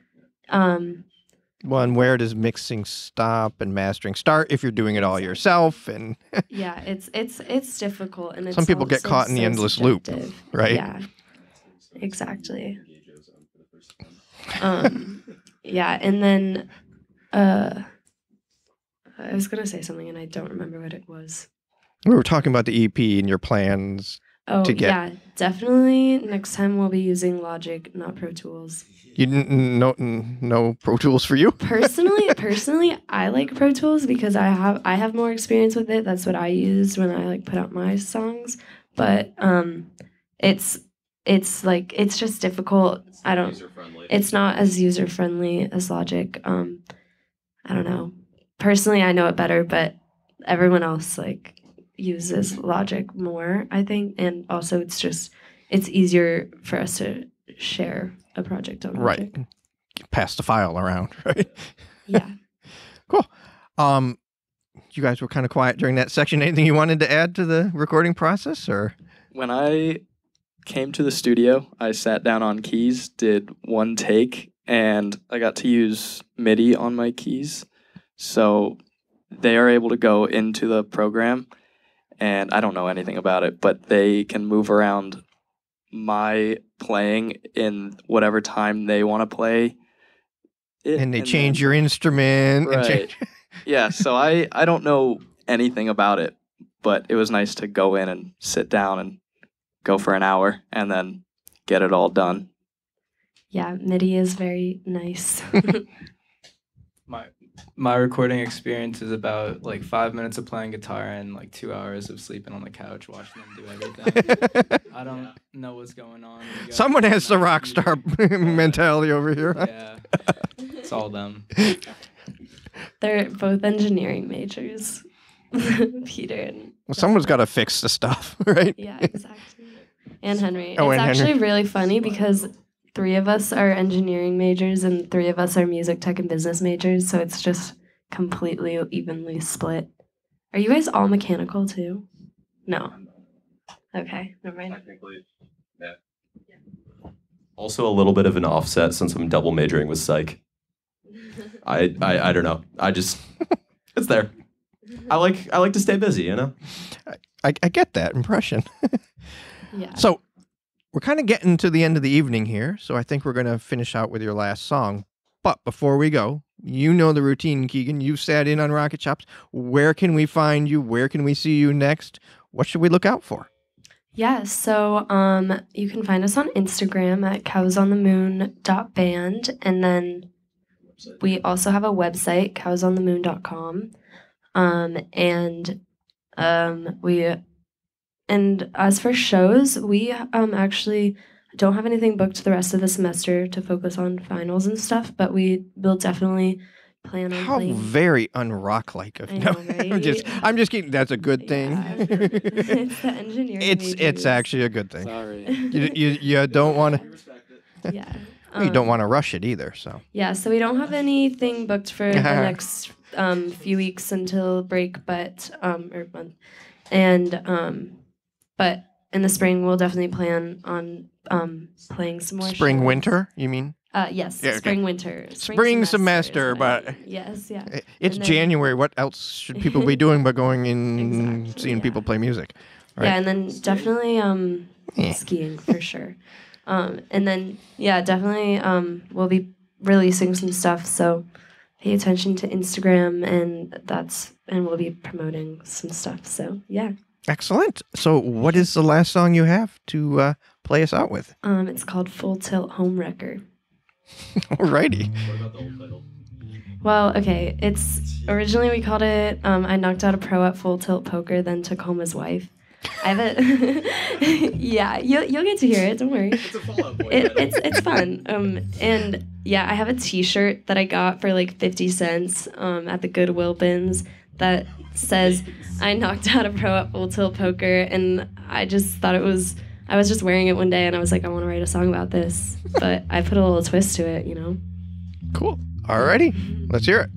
Well, and where does mixing stop and mastering start if you're doing it all yourself? And Yeah, it's difficult, and it's some people get also caught in the so endless loop, subjective. right? Yeah, exactly. Yeah, and then I was gonna say something and I don't remember what it was. We were talking about the EP and your plans. Oh To get- yeah, definitely. Next time we'll be using Logic, not Pro Tools. You didn't no Pro Tools for you? Personally, I like Pro Tools because I have more experience with it. That's what I used when I like put out my songs. But it's just difficult. It's not as user friendly as Logic. I don't know. Personally, I know it better, but everyone else like uses Logic more, I think, and also it's easier for us to share a project on Logic. Right. Pass the file around, right? Yeah. Cool. You guys were kind of quiet during that section. Anything you wanted to add to the recording process, or? When I came to the studio, I sat down on keys, did one take, and I got to use MIDI on my keys. So they are able to go into the program, and I don't know anything about it, but they can move around my playing in whatever time they want to play it. And they change your instrument. Right. And change... Yeah, so I don't know anything about it, but it was nice to go in and sit down and go for an hour and then get it all done. Yeah, MIDI is very nice. My recording experience is about like 5 minutes of playing guitar and like 2 hours of sleeping on the couch watching them do everything. I don't know what's going on. Someone has the rock star mentality over here. Huh? Yeah, it's all them. They're both engineering majors, Peter and... Well, someone's got to fix the stuff, right? Yeah, exactly. And Henry. Oh, it's and actually Henry. really funny because 3 of us are engineering majors and 3 of us are music tech and business majors, so it's just completely evenly split. Are you guys all mechanical too? No. Okay, never mind. Also, a little bit of an offset since I'm double majoring with psych. I don't know. It's there. I like to stay busy, you know. I get that impression. Yeah. So we're kind of getting to the end of the evening here, so I think we're going to finish out with your last song. But before we go, you know the routine, Keegan. You've sat in on Rocket Chops. Where can we find you? Where can we see you next? What should we look out for? Yeah, so you can find us on Instagram at cowsonthemoon.band, and then we also have a website, cowsonthemoon.com. And as for shows, we actually don't have anything booked the rest of the semester to focus on finals and stuff, but we will definitely plan on How playing. very unrock-like of I know, right? I'm just kidding. That's a good thing. Yeah. It's the engineering It's majors. actually a good thing. Sorry. You don't want to. Yeah. You don't want to rush it either. So. Yeah, so we don't have anything booked for the next few weeks until break, but or month, and but in the spring we'll definitely plan on playing some more. Spring shows. Winter, you mean? Yes, Yeah, okay. spring winter. Spring semester, is but my- yes, yeah. It's And then- January. What else should people be doing but going in Exactly, seeing yeah. people play music? Right? Yeah, and then definitely skiing for sure. And then yeah, definitely we'll be releasing some stuff, so pay attention to Instagram and we'll be promoting some stuff. So yeah. Excellent. So what is the last song you have to play us out with? It's called Full Tilt Home Wrecker. Alrighty. What about the old title? Well, okay, it's originally we called it I knocked out a pro at Full Tilt Poker, then took home his wife. I have it. Yeah, you'll get to hear it. Don't worry. It's a Fallout Boy. It's fun. And yeah, I have a T-shirt that I got for like 50 cents at the Goodwill bins that says I knocked out a pro at Full Tilt Poker, and I just thought I was just wearing it one day, and I was like, I want to write a song about this, but I put a little twist to it, you know. Cool. Alrighty. Let's hear it.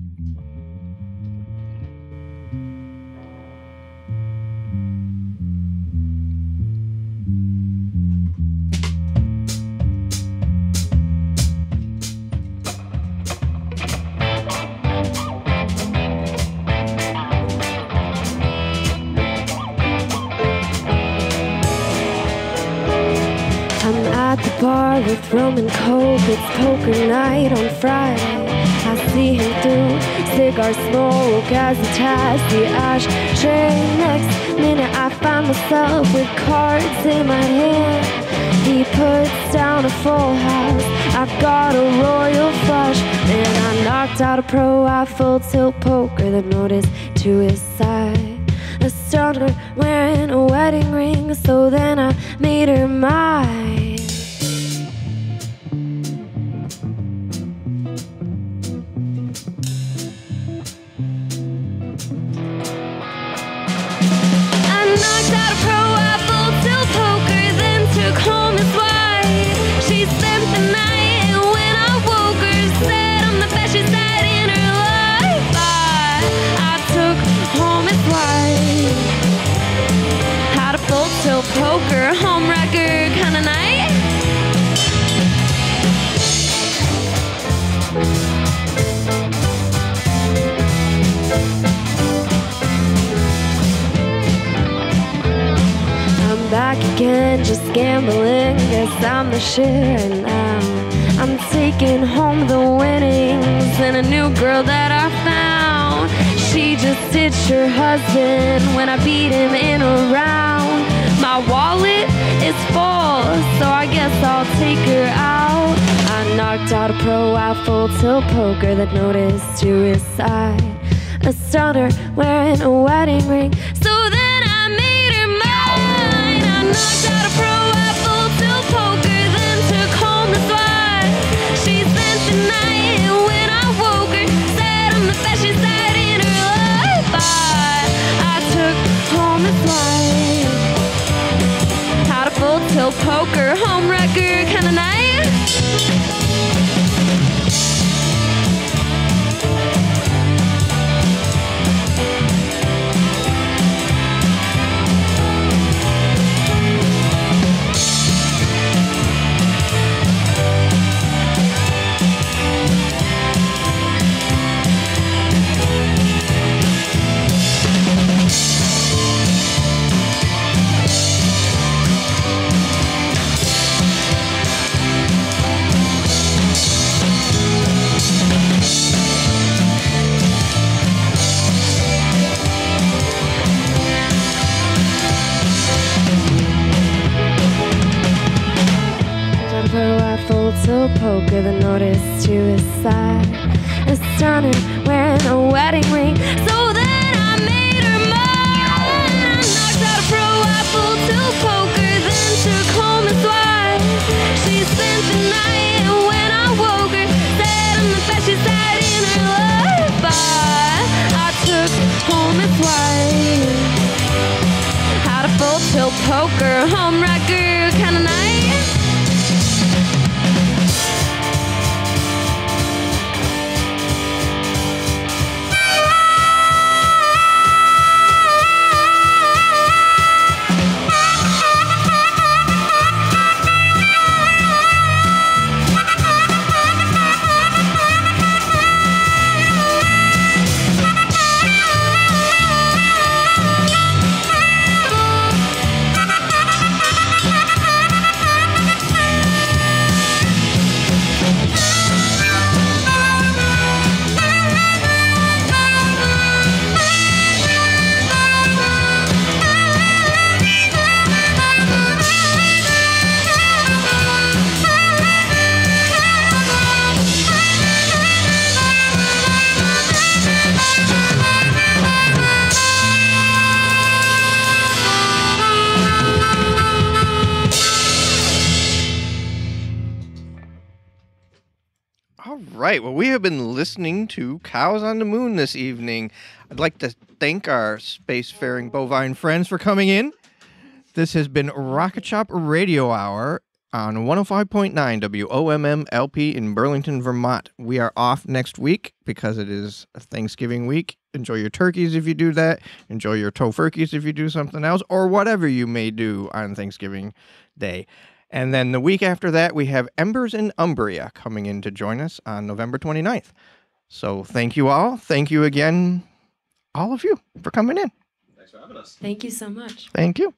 I'm at the bar with rum and coke. It's poker night on Friday. I see him through cigar smoke as he ties the ashtray. Next minute I find myself with cards in my hand. He puts down a full house. I've got a royal flush, and I knocked out a pro at Full Tilt Poker. The notice to his side. stronger, wearing a wedding ring. So then I made her mine. I knocked out a pro, I full tilt poker, then took home his wife. She spent the night, and when I woke her, said I'm the best she's had in her life. I took home his wife. Had a full tilt poker, home record kind of night. I'm back again, just gambling. Guess I'm the shit right now. I'm taking home the winnings and a new girl that I found. She just ditched her husband when I beat him in a round. My wallet is full, so I guess I'll take her out. I knocked out a pro out full tilt poker that noticed to his side. A stunner wearing a wedding ring, so then I made her mine. I knocked out a pro out full tilt poker, then took home his wife. She spent the night, and when I woke her, said I'm the best she's had in her life. I took home his wife. Had a full tilt poker, home record kind of night. Full tilt poker, the notice to his side. A stunner wearing a wedding ring, so then I made her mine. I knocked out a pro out full tilt poker, then took home his wife. She spent the night, and when I woke her, said I'm the best she's had in her life. I took home his wife. Had a full tilt poker, home record kind of night. All right. Well, we have been listening to Cows on the Moon this evening. I'd like to thank our spacefaring bovine friends for coming in. This has been Rocket Shop Radio Hour on 105.9 WOMM LP in Burlington, Vermont. We are off next week because it is Thanksgiving week. Enjoy your turkeys if you do that. Enjoy your tofurkeys if you do something else, or whatever you may do on Thanksgiving Day. And then the week after that, we have Embers in Umbria coming in to join us on November 29th. So thank you all. Thank you again, all of you, for coming in. Thanks for having us. Thank you so much. Thank you.